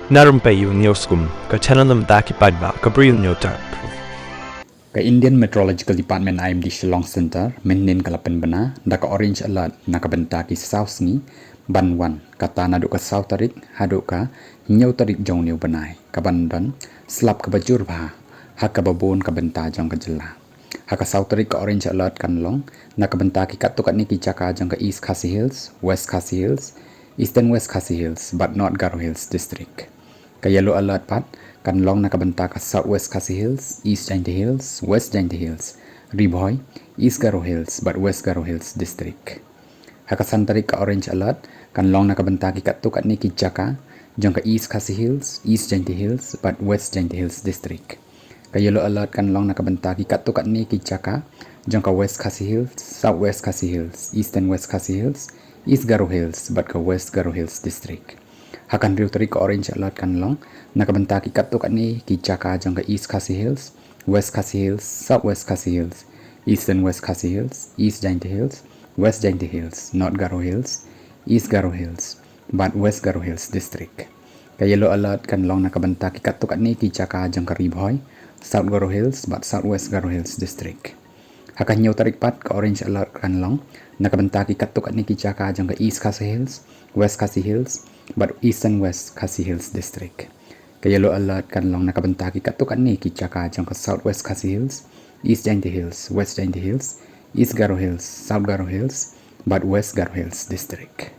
Na Rympei U Hynñiewtrep paidbah Bri U Hynñiewtrep. Ke Indian Meteorological Department IMD Shillong Center menin kala Pynbna da ka orange alert na ka bynta ki south sngi banwan kata naduh ka south tarik haduk ka nyau tarik jong niu banai ka bandan slap ka bajur ba hak ka babon ka bynta jong ka jylla hak ka south tarik ka orange alert kan long na ka bynta ki katuk ni ki chaka jong ka east Khasi Hills, west Khasi Hills, eastern west Khasi Hills but not Baroh Hills district. Ka yellow alert pat kan long na kabanta ka southwest Khasi Hills, east Jainti Hills, west Jainti Hills, Riboy, east Baroh Hills but west Baroh Hills district. Hakasan tarik ka orange alert kan long na kabanta ki katuk ni ki jaka jong ka east Khasi Hills, east Jainti Hills but west Jainti Hills district. Ka yellow alert kan long na kabanta ki katuk ni ki jaka jong ka west Khasi Hills, southwest Khasi Hills, eastern west Khasi Hills, east Baroh Hills but ka west Baroh Hills district. Hakan riu tarik ka orange alert kan long nakabanta ki katuk ni ki jaka jong ka east Khasi Hills, west Khasi Hills, southwest Khasi Hills, eastern west Khasi Hills, east Jainti Hills, west Jainti Hills, north Baroh Hills, east Baroh Hills but west Baroh Hills district. Ka yellow alert kan long nakabanta ki katuk ni ki jaka jong ka Riboy, south Baroh Hills but southwest Baroh Hills district. Hakan nyau tarik pat ka orange alert kan long nakabanta ki katuk ni ki jaka jong ka east Khasi Hills, west Khasi Hills but eastern west Khasi Hills district. Ka yellow alert kan long nakabanta ki katuk ni ki jaka jong ka southwest Khasi Hills, east Jainti Hills, west Jainti Hills, east Baroh Hills, south Baroh Hills but west Baroh Hills district.